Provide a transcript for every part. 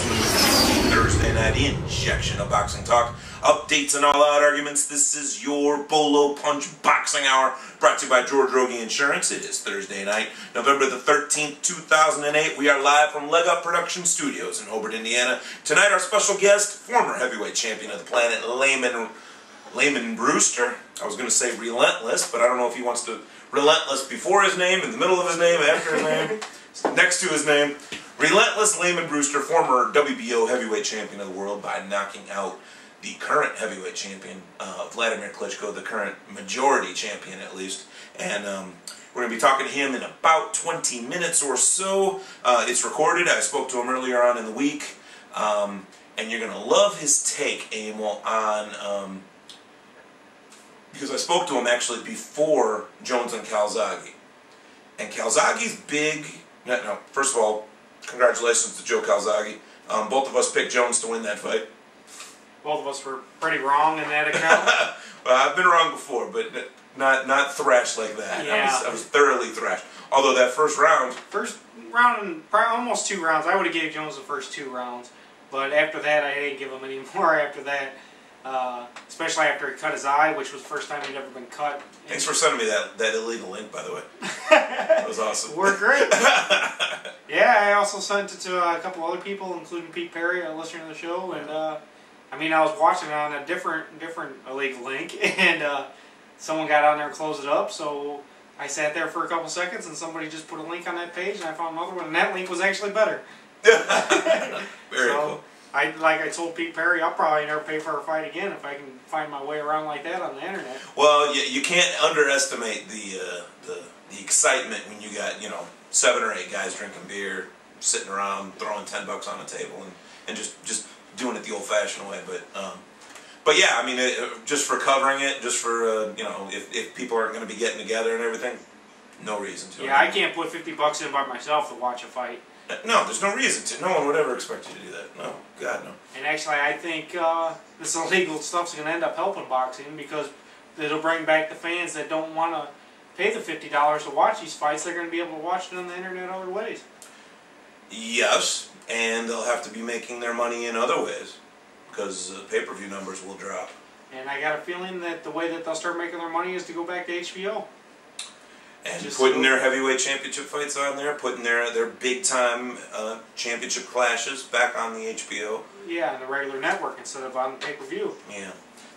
Thursday night injection of boxing talk, updates and all-out arguments. This is your Bolo Punch Boxing Hour, brought to you by George Rogie Insurance. It is Thursday night, November the 13th, 2008. We are live from Leg Up Production Studios in Hobart, Indiana. Tonight, our special guest, former heavyweight champion of the planet, Layman Brewster. I was going to say Relentless, but I don't know if he wants to Relentless before his name, in the middle of his name, after his name, next to his name. Relentless Layman Brewster, former WBO heavyweight champion of the world by knocking out the current heavyweight champion, Vladimir Klitschko, the current majority champion at least. And we're going to be talking to him in about 20 minutes or so. It's recorded. I spoke to him earlier on in the week. And you're going to love his take, Emil, on... because I spoke to him actually before Jones and Calzaghe. And Calzaghe's big... No, first of all, congratulations to Joe Calzaghe. Both of us picked Jones to win that fight. Both of us were pretty wrong in that account. Well, I've been wrong before, but not thrashed like that. Yeah. I was thoroughly thrashed. Although that first round... First round and almost 2 rounds. I would have gave Jones the first 2 rounds. But after that, I didn't give him any more after that. Especially after he cut his eye, which was the first time he'd ever been cut. Thanks for sending me that illegal link, by the way. That was awesome. Worked great. Yeah, I also sent it to a couple other people, including Pete Perry, listening to the show, and I mean, I was watching it on a different illegal link, and someone got on there and closed it up, so I sat there for a couple seconds, and somebody just put a link on that page, and I found another one, and that link was actually better. Very cool. Like I told Pete Perry, I'll probably never pay for a fight again if I can find my way around like that on the internet. Well, you can't underestimate the excitement when you got, 7 or 8 guys drinking beer, sitting around, throwing $10 on the table, and just doing it the old-fashioned way. But yeah, I mean, just for covering it, just for if people aren't going to be getting together and everything, no reason to. Yeah, I can't put $50 in by myself to watch a fight. No, there's no reason to. No one would ever expect you to do that. No, God, no. And actually, I think this illegal stuff's going to end up helping boxing because it'll bring back the fans that don't want to pay the $50 to watch these fights. They're going to be able to watch it on the internet other ways. Yes, and they'll have to be making their money in other ways because pay-per-view numbers will drop. And I got a feeling that the way that they'll start making their money is to go back to HBO. And just putting their heavyweight championship fights on there, putting their big-time championship clashes back on the HBO. Yeah, on the regular network instead of on pay-per-view. Yeah.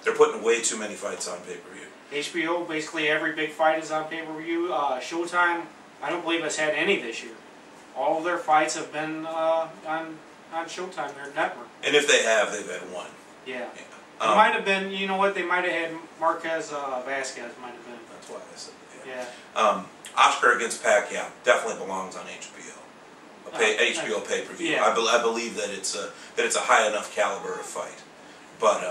They're putting way too many fights on pay-per-view. HBO, basically every big fight is on pay-per-view. Showtime, I don't believe has had any this year. All of their fights have been on Showtime, their network. And if they have, they've had one. Yeah. It might have been, you know what, they might have had Marquez Vasquez, might have been. That's why I said yeah. Oscar against Pacquiao definitely belongs on HBO. HBO pay-per-view. Yeah. I believe that it's a high enough caliber of fight. But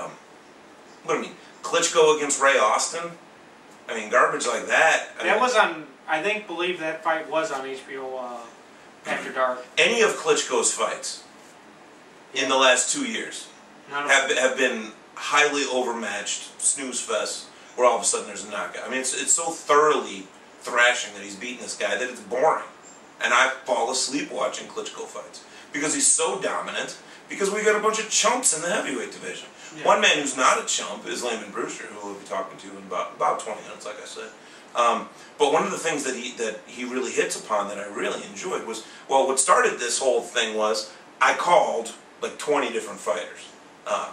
what do I mean? Klitschko against Ray Austin. I mean, garbage like that. That was on. I believe that fight was on HBO after dark. Any of Klitschko's fights in the last 2 years have been highly overmatched snooze fest. Where all of a sudden there's a knockout. I mean, it's so thoroughly thrashing that he's beating this guy that it's boring. And I fall asleep watching Klitschko fights. Because he's so dominant, because we got a bunch of chumps in the heavyweight division. Yeah. One man who's not a chump is Layman Brewster, who we'll be talking to in about 20 minutes, like I said. But one of the things that he really hits upon that I really enjoyed was, well, what started this whole thing was, I called like 20 different fighters.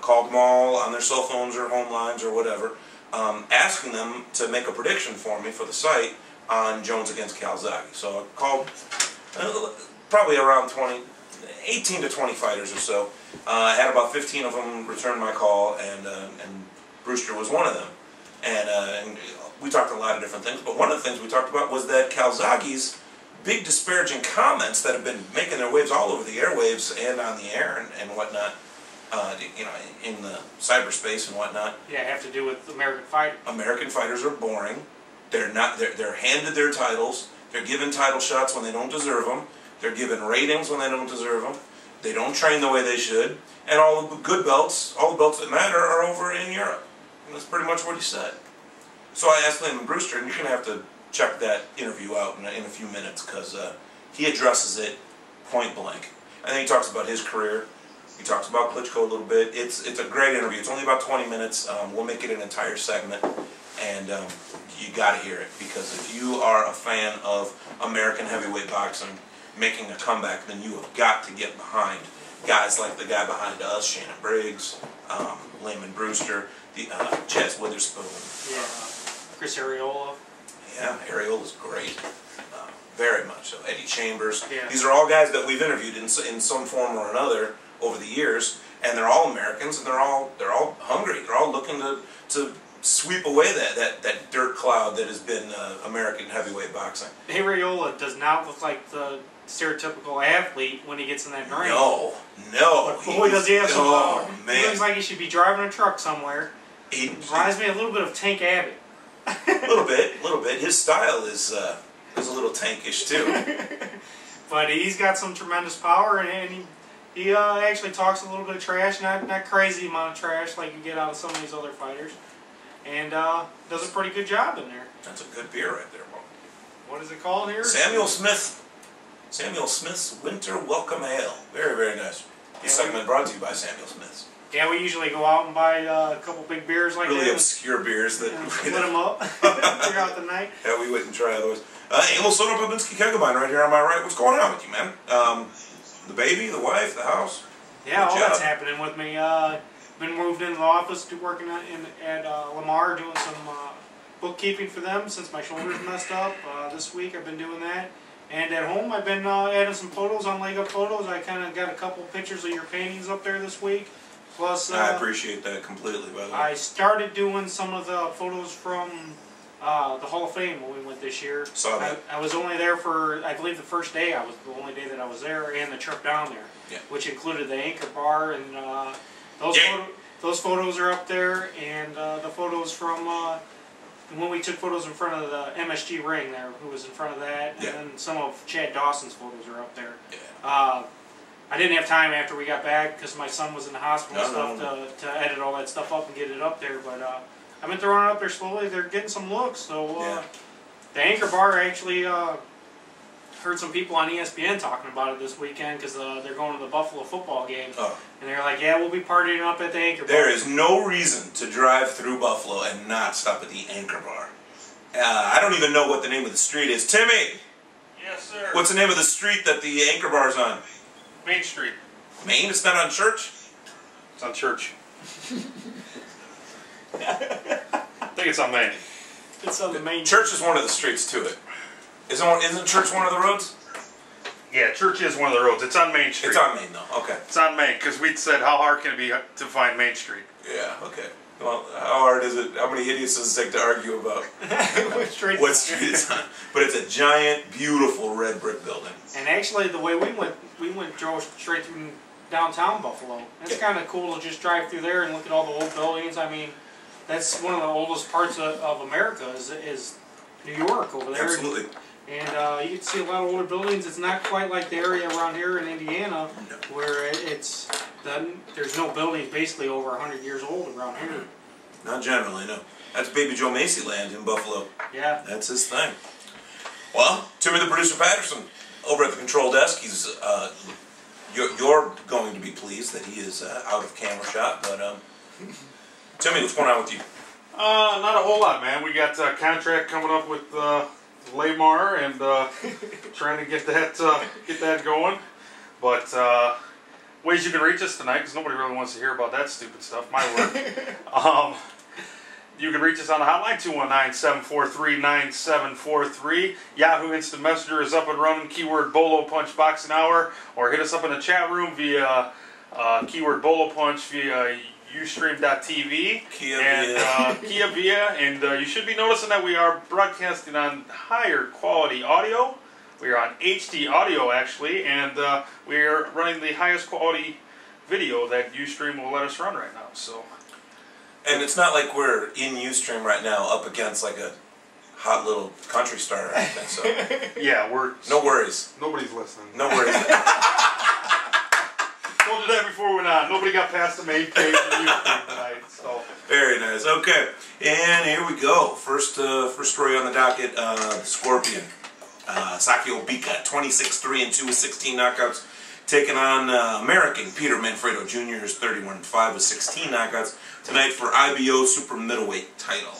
Called them all on their cell phones or home lines or whatever. Asking them to make a prediction for me for the site on Jones against Calzaghe. So I called probably around 18 to 20 fighters or so. I had about 15 of them return my call, and Brewster was one of them. And we talked a lot of different things, but one of the things we talked about was that Calzaghe's big disparaging comments that have been making their waves all over the airwaves and on the air and whatnot, in the cyberspace and whatnot. Yeah, have to do with American fighters. American fighters are boring. They're not. They're handed their titles. They're given title shots when they don't deserve them. They're given ratings when they don't deserve them. They don't train the way they should. And all the good belts, all the belts that matter, are over in Europe. And that's pretty much what he said. So I asked Layman Brewster, and you're going to have to check that interview out in a few minutes because he addresses it point blank. And then he talks about his career, He talks about Klitschko a little bit. It's a great interview. It's only about 20 minutes. We'll make it an entire segment, and you got to hear it, because if you are a fan of American heavyweight boxing making a comeback, then you have got to get behind guys like the guy behind us, Shannon Briggs, Lyman Brewster, Chaz Witherspoon. Yeah, Chris Arreola. Yeah, Arreola's great. Very much so. Eddie Chambers. Yeah. These are all guys that we've interviewed in some form or another over the years, and they're all Americans, and they're all hungry. They're all looking to sweep away that dirt cloud that has been American heavyweight boxing. Arreola does not look like the stereotypical athlete when he gets in that ring. No. But boy, does he have some power. Man. He looks like he should be driving a truck somewhere. He reminds me a little bit of Tank Abbott. A little bit. His style is a little tankish too. But he's got some tremendous power, and he actually talks a little bit of trash, not crazy amount of trash like you get out of some of these other fighters, and does a pretty good job in there. That's a good beer right there, Bob. What is it called here? Samuel Smith's Winter Welcome Ale. Very, very nice. This segment brought to you by Samuel Smith's. Yeah, we usually go out and buy a couple big beers like that. Really obscure beers that split them up throughout the night. Yeah, we wouldn't try otherwise. Emil Soto Babinski Kegabine right here on my right. What's going on with you, man? The baby, the wife, the house? Yeah, all that's happening with me. Been moved into the office, working at Lamar, doing some bookkeeping for them since my shoulder's messed up. This week I've been doing that. And at home I've been adding some photos on Leg Up Photos. I kind of got a couple pictures of your paintings up there this week. Plus, I appreciate that completely, by the way. I started doing some of the photos from the Hall of Fame when we went this year. Saw that. I was only there for, I believe, the first day. I was the only day that I was there, and the trip down there, which included the anchor bar, and those photos are up there, and the photos from when we took photos in front of the MSG ring there, who was in front of that, and then some of Chad Dawson's photos are up there. Yeah. I didn't have time after we got back because my son was in the hospital to edit all that stuff up and get it up there, but I've been throwing it up there slowly. They're getting some looks, so the anchor bar actually heard some people on ESPN talking about it this weekend because they're going to the Buffalo football game, and they're like, yeah, we'll be partying up at the anchor bar. There is no reason to drive through Buffalo and not stop at the anchor bar. I don't even know what the name of the street is. Timmy! Yes, sir. What's the name of the street that the anchor bar's on? Main Street. Main? It's not on Church? It's on Church. I think it's on Main. It's on the main. Church is one of the streets to it. Isn't Church one of the roads? Yeah, Church is one of the roads. It's on Main Street. It's on Main, though. Okay. It's on Main, because we said, how hard can it be to find Main Street? Yeah, okay. Well, how hard is it? How many idiots does it take to argue about what street it's on? But it's a giant, beautiful red brick building. And actually, the way we drove straight through downtown Buffalo. It's kind of cool to just drive through there and look at all the old buildings. I mean, that's one of the oldest parts of America is New York over there. Absolutely. And you can see a lot of older buildings. It's not quite like the area around here in Indiana, where there's no buildings basically over 100 years old around here. Not generally, no. That's Baby Joe Macy land in Buffalo. Yeah. That's his thing. Well, Timmy the Producer Patterson, over at the control desk, he's you're going to be pleased that he is out of camera shot, but Timmy, what's going on with you? Not a whole lot, man. We got a contract coming up with Lamar and trying to get that going. But ways you can reach us tonight, because nobody really wants to hear about that stupid stuff. My word. You can reach us on the hotline, 219-743-9743. Yahoo Instant Messenger is up and running. Keyword Bolo Punch Boxing Hour. Or hit us up in the chat room via keyword Bolo Punch via Ustream.tv. Kia Via. And you should be noticing that we are broadcasting on higher quality audio. We are on HD audio, actually. And we are running the highest quality video that Ustream will let us run right now. So. And it's not like we're in Ustream right now up against like a hot little country star or anything, so... Yeah, no worries. Nobody's listening. No worries. Told you that before we went on. Nobody got past the main page of Ustream tonight, so... Very nice. Okay. And here we go. First story on the docket, the Scorpion. Saki Obika, 26-3-2 with 16 knockouts. taking on American Peter Manfredo Jr. is 31-5 with 16 knockouts tonight for IBO super middleweight title.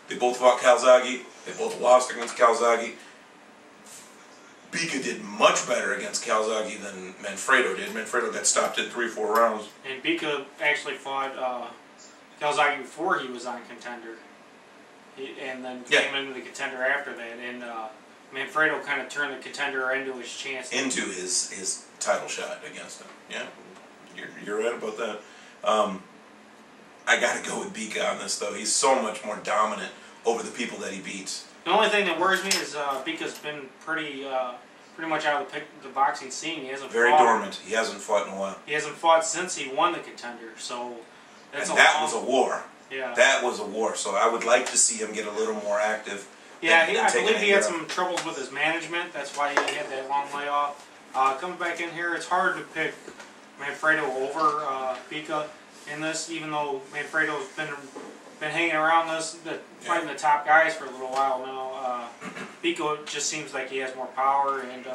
They both fought Calzaghe. They both lost against Calzaghe. Bika did much better against Calzaghe than Manfredo did. Manfredo got stopped in 3-4 rounds. And Bika actually fought Calzaghe before he was on Contender. And then came into the Contender after that. And Manfredo kind of turned the Contender into his chance. Into his title shot against him. Yeah, you're right about that. I got to go with Bika on this, though. He's so much more dominant over the people that he beats. The only thing that worries me is Bika's been pretty much out of the boxing scene. He hasn't very fought. Dormant. He hasn't fought in a while. He hasn't fought since he won the Contender. So that's and that was a war. Yeah. That was a war. So I would like to see him get a little more active. Yeah, I believe he had some troubles with his management. That's why he had that long layoff. Coming back in here, it's hard to pick Manfredo over Bika in this, even though Manfredo's been hanging around this, fighting the top guys for a little while now. Bika just seems like he has more power, and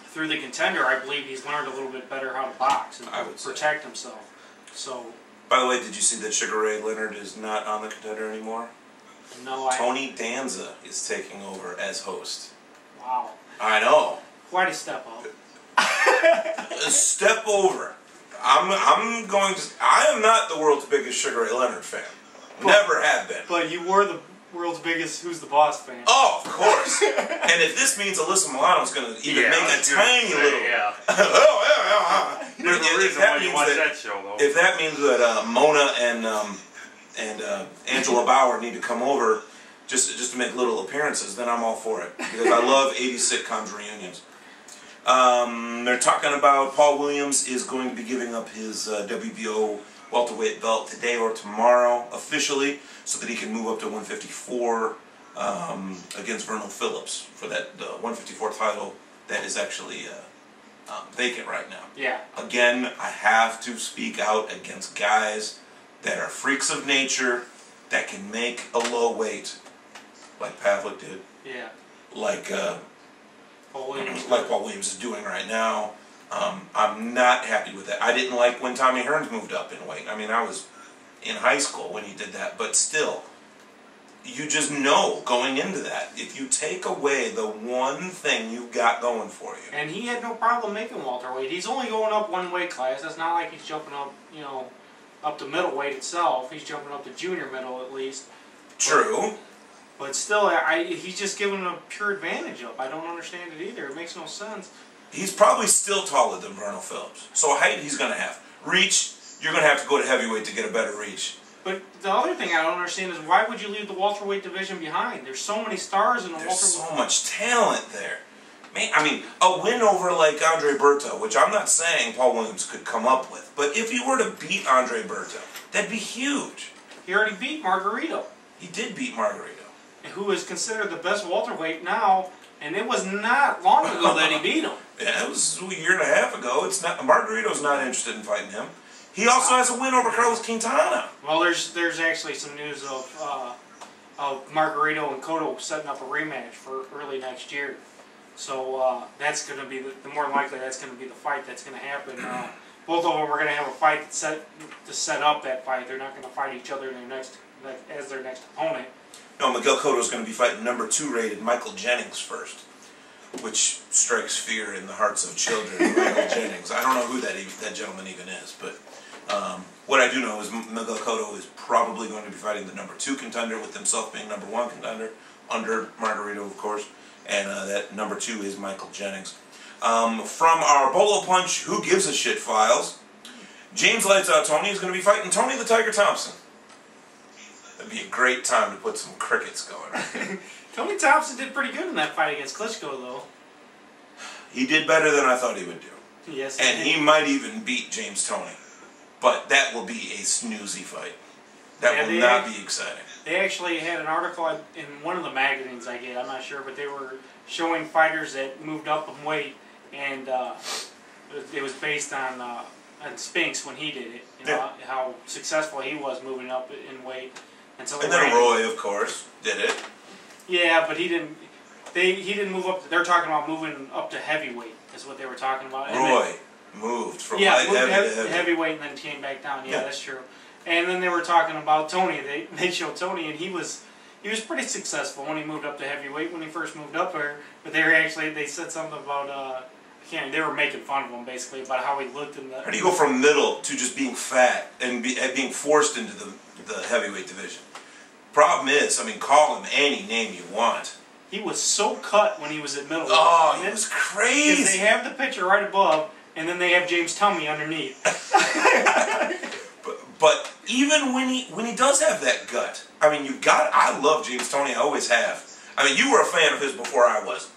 through the Contender, I believe he's learned a little bit better how to box and protect himself. So. By the way, did you see that Sugar Ray Leonard is not on the Contender anymore? No, Tony Danza is taking over as host. Wow. I know. Quite a step up. A step over. I'm going to. I am not the world's biggest Sugar Ray Leonard fan. Never have been. But you were the world's biggest Who's the Boss fan. Oh, of course. And if this means Alyssa Milano's going to even make a tiny little. Yeah. If that means that Mona and Angela Bauer need to come over just to make little appearances, then I'm all for it. Because I love 80s sitcoms reunions. They're talking about Paul Williams is going to be giving up his WBO welterweight belt today or tomorrow officially, so that he can move up to 154 against Verno Phillips for that 154 title that is actually vacant right now. Yeah. Again, I have to speak out against guys that are freaks of nature that can make a low weight, like Pavlik did. Yeah. Like Paul Williams. Like Paul Williams is doing right now. I'm not happy with that. I didn't like when Tommy Hearns moved up in weight. I mean, I was in high school when he did that, but still, you just know going into that, if you take away the one thing you've got going for you. And he had no problem making welterweight. He's only going up one weight class. It's not like he's jumping up, up to middleweight itself. He's jumping up to junior middle at least. True. But still, he's just giving a pure advantage up. I don't understand it either. It makes no sense. He's probably still taller than Verno Phillips. So height he's going to have. Reach, you're going to have to go to heavyweight to get a better reach. But the other thing I don't understand is why would you leave the welterweight division behind? There's so many stars in the welterweight. There's so much talent there. Man, I mean, a win over like Andre Berto, which I'm not saying Paul Williams could come up with, but if you were to beat Andre Berto, that'd be huge. He already beat Margarito. He did beat Margarito. Who is considered the best welterweight now, and it was not long ago that he beat him. Yeah, it was a year and a half ago. It's not. Margarito's not interested in fighting him. He also has a win over Carlos Quintana. Well, there's actually some news of Margarito and Cotto setting up a rematch for early next year. So that's going to be the more likely that's going to be the fight that's going to happen. Both of them are going to have a fight to set up that fight. They're not going to fight each other as their next opponent. No, Miguel Cotto's going to be fighting number 2 rated Michael Jennings first, which strikes fear in the hearts of children. Michael Jennings. I don't know who that gentleman even is, but what I do know is Miguel Cotto is probably going to be fighting the number 2 contender, with himself being number 1 contender, under Margarito, of course, and that number 2 is Michael Jennings. From our Bolo Punch Who Gives a Shit files, James Lights Out Tony is going to be fighting Tony the Tiger Thompson. That'd be a great time to put some crickets going. Tony Thompson did pretty good in that fight against Klitschko, though. He did better than I thought he would do. Yes, and he might even beat James Toney. But that will be a snoozy fight. That will not be exciting. They actually had an article in one of the magazines I get, I'm not sure, but they were showing fighters that moved up in weight, and it was based on Spinks when he did it, how successful he was moving up in weight. And then Roy, of course, did it. Yeah, but he didn't. He didn't move up. They're talking about moving up to heavyweight. is what they were talking about. And Roy moved from light heavy to heavyweight and then came back down. Yeah, that's true. And then they were talking about Tony. They showed Tony, and he was pretty successful when he moved up to heavyweight when he first moved up there. But they said something about they were making fun of him basically about how he looked in the. How do you go from middle to just being fat and being forced into the heavyweight division? Problem is, I mean, call him any name you want. He was so cut when he was at middleweight. Oh, he was crazy. They have the picture right above, and then they have James Tummy underneath. But even when he does have that gut, I mean, I love James Toney. I always have. I mean, you were a fan of his before I was.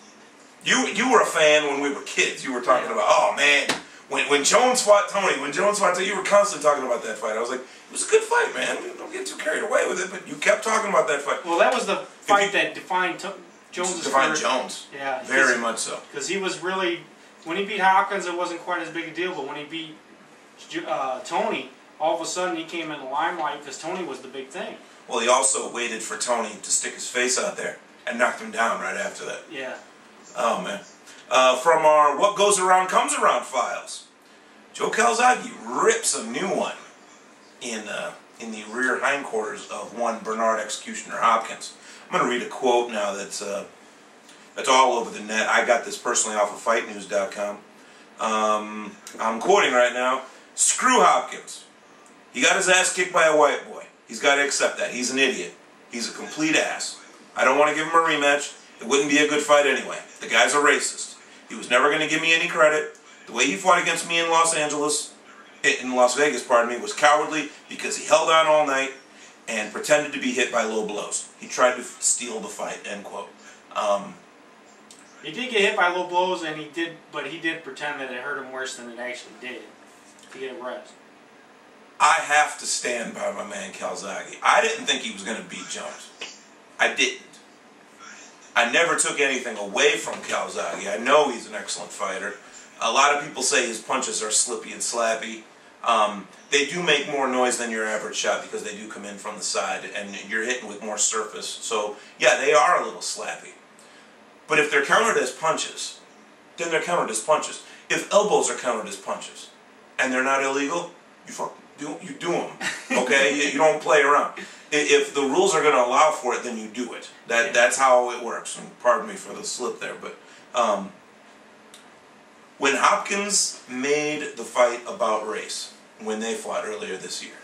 You were a fan when we were kids. You were talking about, oh man, when Jones fought Tony, you were constantly talking about that fight. I was like, it was a good fight, man. Don't get too carried away with it. But you kept talking about that fight. Well, that was the fight that defined Jones. Defined Jones. Yeah, very much so. Because he was really, when he beat Hopkins, it wasn't quite as big a deal. But when he beat Tony, all of a sudden he came in the limelight because Tony was the big thing. Well, he also waited for Tony to stick his face out there and knocked him down right after that. Yeah. Oh, man. From our What Goes Around Comes Around files, Joe Calzaghe rips a new one in the rear hindquarters of one Bernard Executioner Hopkins. I'm going to read a quote now that's all over the net. I got this personally off of FightNews.com. I'm quoting right now. Screw Hopkins. He got his ass kicked by a white boy. He's got to accept that. He's an idiot. He's a complete ass. I don't want to give him a rematch. It wouldn't be a good fight anyway. The guy's a racist. He was never going to give me any credit. The way he fought against me in Las Vegas, pardon me, was cowardly because he held on all night and pretended to be hit by low blows. He tried to steal the fight, end quote. He did get hit by low blows, but he did pretend that it hurt him worse than it actually did to get a rest. I have to stand by my man Calzaghe. I didn't think he was going to beat Jones. I didn't. I never took anything away from Calzaghe. I know he's an excellent fighter. A lot of people say his punches are slippy and slappy. They do make more noise than your average shot because they do come in from the side and you're hitting with more surface. So, yeah, they are a little slappy. But if they're countered as punches, then they're countered as punches. If elbows are countered as punches and they're not illegal, you do them, okay? You don't play around. If the rules are going to allow for it, then you do it. That's how it works. And pardon me for the slip there, but when Hopkins made the fight about race, when they fought earlier this year,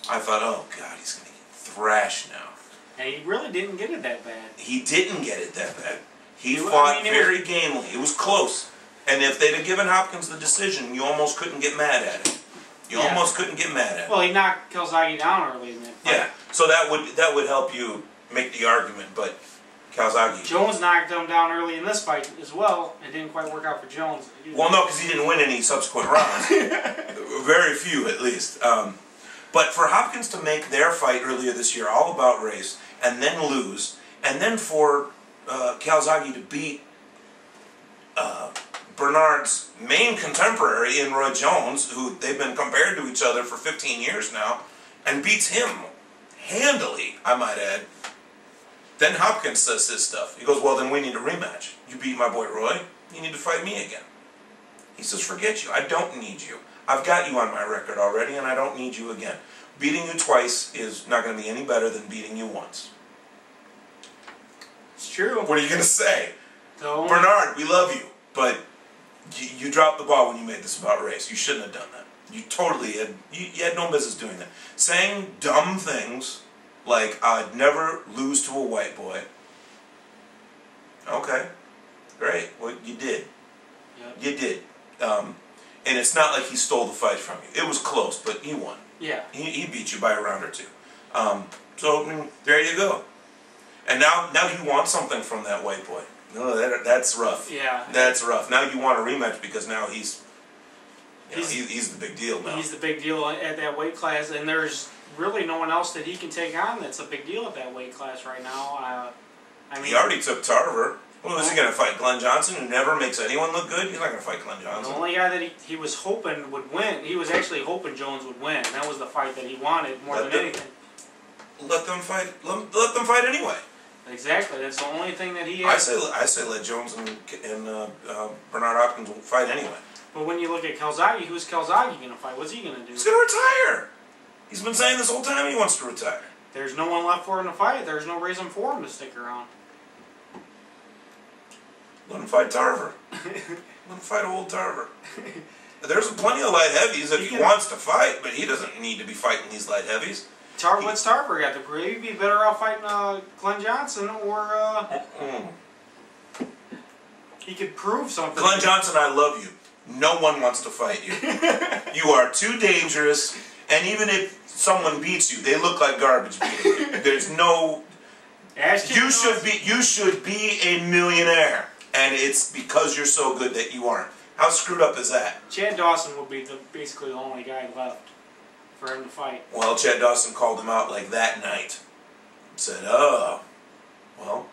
I thought, oh God, he's going to get thrashed now. And he really didn't get it that bad. He didn't get it that bad. He fought very gamely. It was close. And if they'd have given Hopkins the decision, you almost couldn't get mad at it. You almost couldn't get mad at it. Well, he knocked Calzaghe down early in that fight. Yeah, so that would help you make the argument, but Calzaghe... Jones knocked him down early in this fight as well. It didn't quite work out for Jones. Well, no, because he didn't win any subsequent rounds. Very few, at least. But for Hopkins to make their fight earlier this year all about race, and then lose, and then for Calzaghe to beat Bernard's main contemporary in Roy Jones, who they've been compared to each other for 15 years now, and beats him handily, I might add. Then Hopkins says his stuff. He goes, well, then we need a rematch. You beat my boy Roy, you need to fight me again. He says, forget you. I don't need you. I've got you on my record already, and I don't need you again. Beating you twice is not going to be any better than beating you once. It's true. What are you going to say? Bernard, we love you, but you dropped the ball when you made this about race. You shouldn't have done that. You totally had, you had no business doing that. Saying dumb things like, I'd never lose to a white boy. Okay, great. Well, you did. Yep. You did. And it's not like he stole the fight from you. It was close, but he won. Yeah. He beat you by a round or two. So, I mean, there you go. And now you want something from that white boy. No, that's rough. Yeah. That's rough. Now you want a rematch because now he's the big deal now. He's the big deal at that weight class, and there's really no one else that he can take on that's a big deal at that weight class right now. I mean, he already took Tarver. Well, is he going to fight Glenn Johnson, who never makes anyone look good? He's not going to fight Glenn Johnson. The only guy that he was hoping would win, he was actually hoping Jones would win. That was the fight that he wanted more than anything. Let them fight. Let them fight anyway. Exactly. That's the only thing that he has. I say let Jones and Bernard Hopkins fight anyway. But when you look at Calzaghe, who's Calzaghe going to fight? What's he going to do? He's going to retire. He's been saying this whole time he wants to retire. There's no one left for him to fight. There's no reason for him to stick around. Let him fight Tarver. Let him fight old Tarver. There's plenty of light heavies if he wants to fight, but he doesn't need to be fighting these light heavies. What's Tarver got to prove? He'd be better off fighting Glenn Johnson or... He could prove something. Glenn Johnson, I love you. No one wants to fight you. You are too dangerous, and even if someone beats you, they look like garbage beating you. There's no... You should be a millionaire, and it's because you're so good that you aren't. How screwed up is that? Chad Dawson would be basically the only guy left for him to fight. Well, Chad Dawson called him out like that night. Said, oh, well,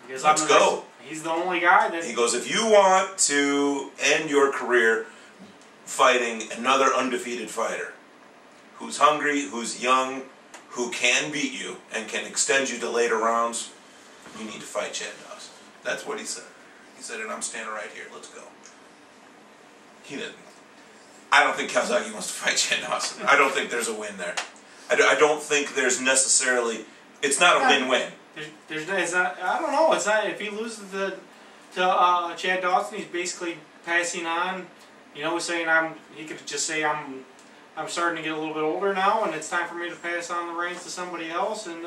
let's go. He's the only guy that... He goes, if you want to end your career fighting another undefeated fighter who's hungry, who's young, who can beat you and can extend you to later rounds, you need to fight Chad Dawson. That's what he said. He said, and I'm standing right here. Let's go. He didn't. I don't think Calzaghe wants to fight Chad Dawson. I don't think there's a win there. I don't think there's necessarily... It's not a win-win. It's not, I don't know. It's not. If he loses to Chad Dawson, he's basically passing on. You know, saying he could just say I'm starting to get a little bit older now, and it's time for me to pass on the reins to somebody else, and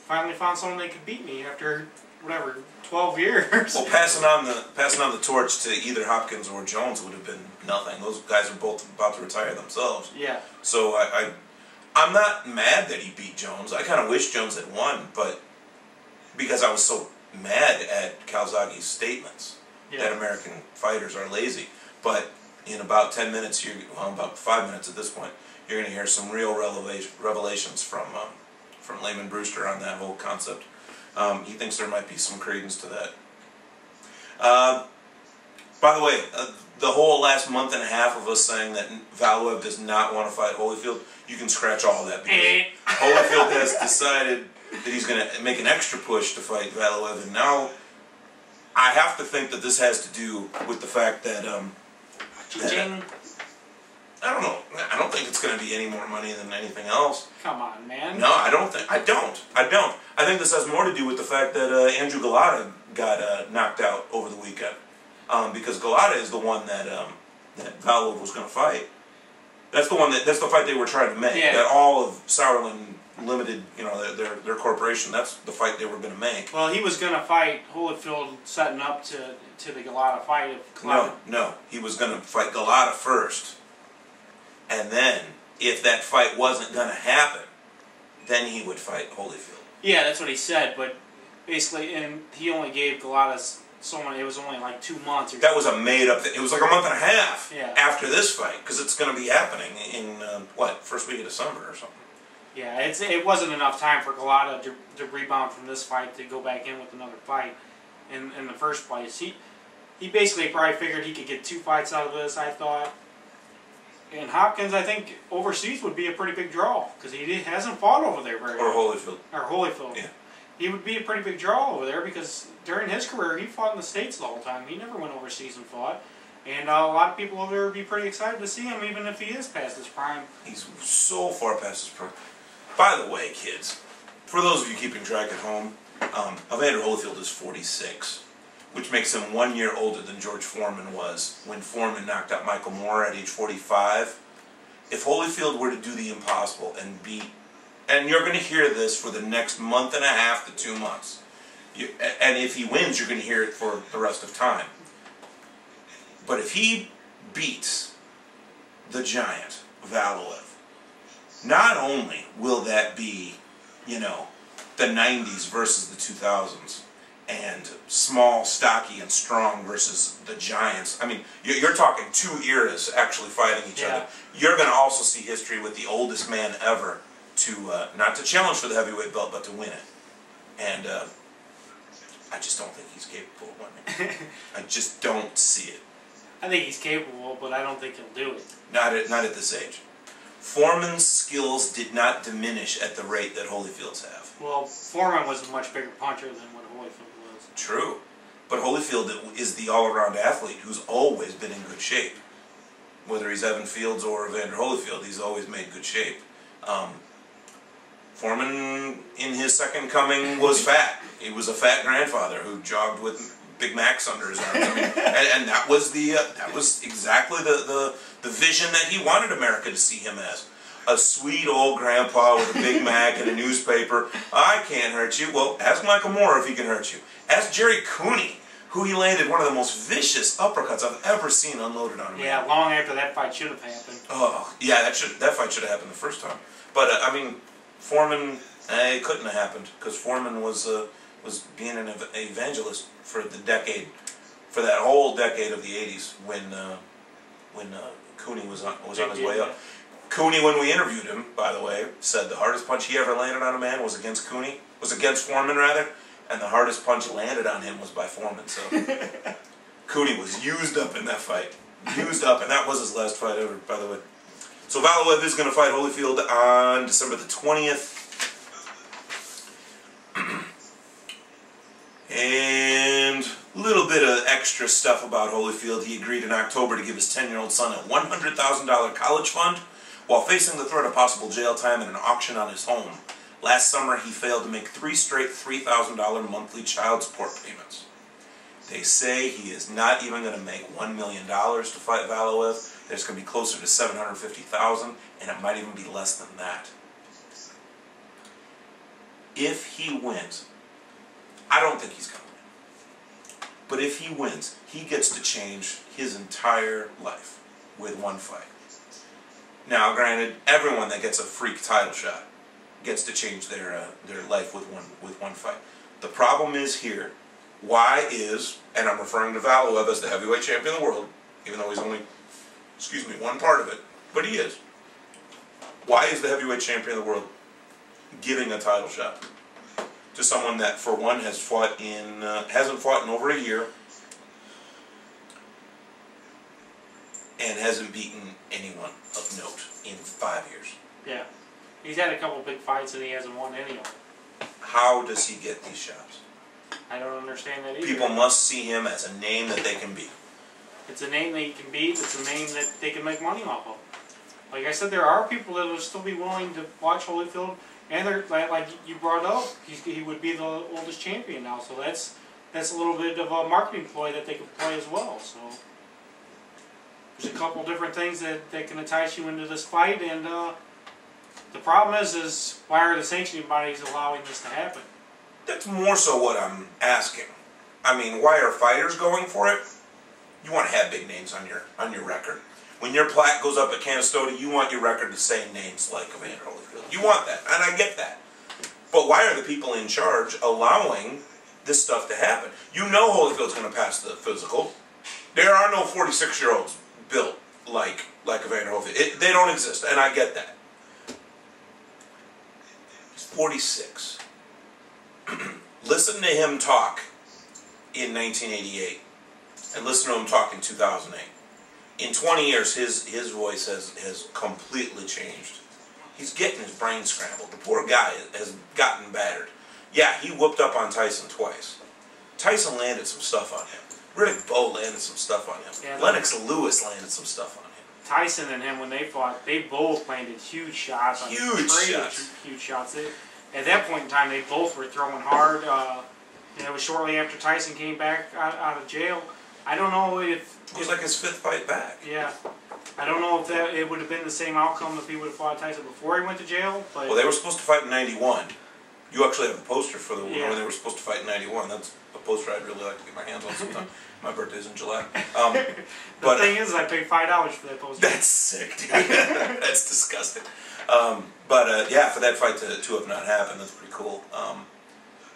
finally found someone that could beat me after whatever 12 years. Well, passing on the torch to either Hopkins or Jones would have been nothing. Those guys are both about to retire themselves. Yeah. So I'm not mad that he beat Jones. I kind of wish Jones had won, but because I was so mad at Calzaghe's statements that American fighters are lazy. But in about 10 minutes, about 5 minutes at this point, you're going to hear some real revelations from Layman Brewster on that whole concept. He thinks there might be some credence to that. By the way, the whole last month and a half of us saying that Valuev does not want to fight Holyfield, you can scratch all that because Holyfield has decided that he's going to make an extra push to fight Valuev, and now I have to think that this has to do with the fact that, I don't know. I don't think it's going to be any more money than anything else. Come on, man. No, I don't. I think this has more to do with the fact that Andrew Galata got knocked out over the weekend. Because Galata is the one that Valuev was going to fight. That's the fight they were trying to make. Yeah. That all of Sauerland Limited, you know, their corporation. That's the fight they were going to make. Well, he was going to fight Holyfield, setting up to the Galata fight. No, he was going to fight Galata first, and then if that fight wasn't going to happen, then he would fight Holyfield. Yeah, that's what he said. But basically, and he only gave Galata it was only like 2 months. That was a made-up thing. It was like a month and a half Yeah. after this fight, because it's going to be happening in, first week of December or something. Yeah, it wasn't enough time for Galata to rebound from this fight to go back in with another fight in the first place. He basically probably figured he could get 2 fights out of this, I thought. And Hopkins, I think, overseas would be a pretty big draw, because he hasn't fought over there very Or much. Holyfield. Or Holyfield. Yeah. He would be a pretty big draw over there, because during his career, he fought in the States the whole time. He never went overseas and fought. And a lot of people over there would be pretty excited to see him, even if he is past his prime. He's so far past his prime. By the way, kids, for those of you keeping track at home, Evander Holyfield is 46, which makes him 1 year older than George Foreman was when Foreman knocked out Michael Moore at age 45. If Holyfield were to do the impossible and beat, and you're going to hear this for the next month and a half to 2 months, and if he wins, you're going to hear it for the rest of time. But if he beats the giant, Valuev, not only will that be, you know, the 90s versus the 2000s, and small, stocky, and strong versus the giants. I mean, you're talking 2 eras actually fighting each other. You're going to also see history with the oldest man ever to, not to challenge for the heavyweight belt, but to win it. And I just don't think he's capable of winning. I just don't see it. I think he's capable, but I don't think he'll do it. Not at this age. Foreman's skills did not diminish at the rate that Holyfield's have. Well, Foreman was a much bigger puncher than what Holyfield was. True. But Holyfield is the all-around athlete who's always been in good shape. Whether he's Evan Fields or Evander Holyfield, he's always made good shape. Foreman, in his second coming, was fat. He was a fat grandfather who jogged with Big Macs under his arms. I mean, and that was exactly the vision that he wanted America to see him as. A sweet old grandpa with a Big Mac and a newspaper. I can't hurt you. Well, ask Michael Moore if he can hurt you. Ask Jerry Cooney, who he landed one of the most vicious uppercuts I've ever seen unloaded on him. Yeah, long after that fight should have happened. Oh, yeah, that fight should have happened the first time. But I mean, Foreman, it couldn't have happened because Foreman was being an evangelist for the decade, for that whole decade of the '80s when Cooney was on his way up. Cooney, when we interviewed him, by the way, said the hardest punch he ever landed on a man was against Foreman rather, and the hardest punch landed on him was by Foreman. So Cooney was used up in that fight, used up, and that was his last fight ever, by the way. So Valuev is going to fight Holyfield on December the 20th. And a little bit of extra stuff about Holyfield. He agreed in October to give his 10-year-old son a $100,000 college fund while facing the threat of possible jail time in an auction on his home. Last summer, he failed to make 3 straight $3,000 monthly child support payments. They say he is not even going to make $1 million to fight Valuev. There's going to be closer to $750,000, and it might even be less than that. If he wins, I don't think he's going to win. But if he wins, he gets to change his entire life with one fight. Now, granted, everyone that gets a freak title shot gets to change their life with one fight. The problem is here. Why is, and I'm referring to Valuev as the heavyweight champion of the world, even though he's only, one part of it, but he is. Why is the heavyweight champion of the world giving a title shot to someone that, for one, hasn't fought in over a year and hasn't beaten anyone of note in 5 years? Yeah. He's had a couple big fights and he hasn't won any of them. How does he get these shots? I don't understand that either. People must see him as a name that they can beat. It's a name that he can beat. It's a name that they can make money off of. Like I said, there are people that will still be willing to watch Holyfield, and they're like you brought up, he would be the oldest champion now. So that's a little bit of a marketing ploy that they could play as well. So there's a couple different things that can entice you into this fight, and the problem is why are the sanctioning bodies allowing this to happen? That's more so what I'm asking. I mean, why are fighters going for it? You want to have big names on your record. When your plaque goes up at Canastota, you want your record to say names like Evander Holyfield. You want that, and I get that. But why are the people in charge allowing this stuff to happen? You know Holyfield's going to pass the physical. There are no 46-year-olds built like Evander Holyfield. They don't exist, and I get that. He's 46. Listen to him talk in 1988 and listen to him talk in 2008. In 20 years, his voice has completely changed. He's getting his brain scrambled. The poor guy has gotten battered. Yeah, he whooped up on Tyson twice. Tyson landed some stuff on him. Riddick Bowe landed some stuff on him. Yeah, Lennox Lewis landed some stuff on him. Tyson and him, when they fought, they both landed huge shots. Huge shots. At that point in time, they both were throwing hard. And it was shortly after Tyson came back out of jail. I don't know if... It was like his 5th fight back. Yeah. I don't know if it would have been the same outcome if he would have fought Tyson before he went to jail. But well, they were supposed to fight in '91. You actually have a poster for when they were supposed to fight in '91. That's a poster I'd really like to get my hands on sometime. My birthday's in July. The thing is, I paid $5 for that poster. That's sick, dude. That's disgusting. Yeah, for that fight to have not happened, that's pretty cool.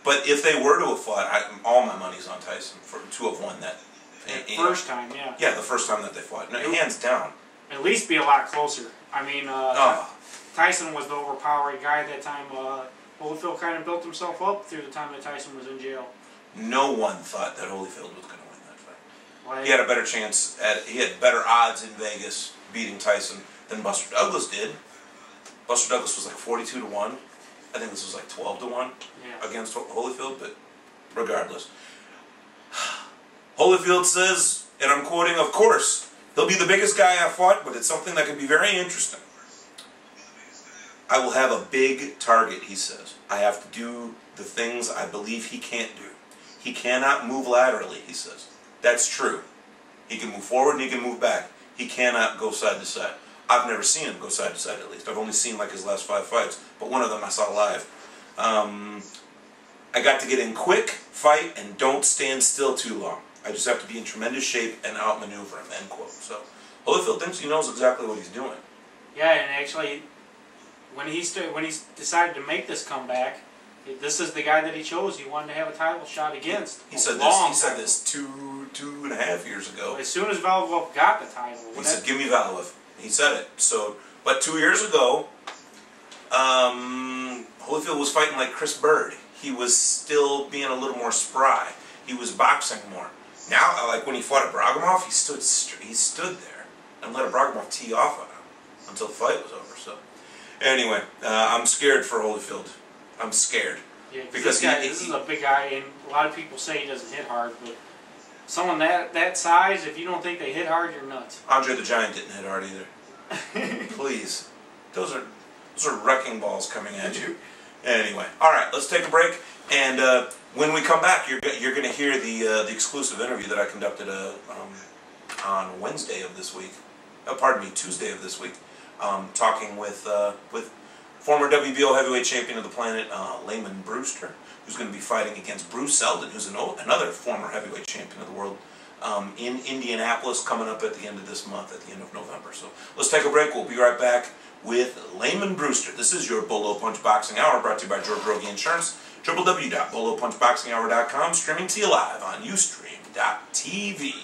But if they were to have fought, all my money's on Tyson to have won that. First time, yeah. Yeah, the first time that they fought. No, hands down. At least be a lot closer. I mean, Tyson was the overpowering guy at that time. Holyfield kind of built himself up through the time that Tyson was in jail. No one thought that Holyfield was going to win that fight. Well, he had a better chance he had better odds in Vegas beating Tyson than Buster Douglas did. Buster Douglas was like 42 to 1. I think this was like 12 to 1 against Holyfield, but regardless. Holyfield says, and I'm quoting, "Of course, he'll be the biggest guy I fought, but it's something that can be very interesting. I will have a big target," he says. "I have to do the things I believe he can't do. He cannot move laterally," he says. That's true. He can move forward and he can move back. He cannot go side to side. I've never seen him go side to side, at least. I've only seen like his last 5 fights, but one of them I saw live. I got to get in quick, fight, and don't stand still too long. I just have to be in tremendous shape and outmaneuver him," end quote. So, Holyfield thinks he knows exactly what he's doing. Yeah, and actually, when he decided to make this comeback, this is the guy that he chose. He wanted to have a title shot against. He said this two and a half years ago. As soon as Valuev got the title, he said, "Give me Valuev." He said it. So, but 2 years ago, Holyfield was fighting like Chris Bird. He was still being a little more spry. He was boxing more. Now, like when he fought Abragimov, he stood there and let Abragimov tee off on him until the fight was over. So, anyway, I'm scared for Holyfield. I'm scared. Yeah, because this is a big guy, and a lot of people say he doesn't hit hard, but someone that size, if you don't think they hit hard, you're nuts. Andre the Giant didn't hit hard either. Please, those are wrecking balls coming at you. Anyway, all right, let's take a break, and when we come back, you're going to hear the exclusive interview that I conducted on Wednesday of this week. Tuesday of this week, talking with former WBO heavyweight champion of the planet, Layman Brewster, who's going to be fighting against Bruce Seldon, who's another former heavyweight champion of the world, in Indianapolis, coming up at the end of this month, at the end of November. So let's take a break. We'll be right back with Layman Brewster. This is your Bolo Punch Boxing Hour, brought to you by George Rogie Insurance, www.bolopunchboxinghour.com, streaming to you live on Ustream.tv.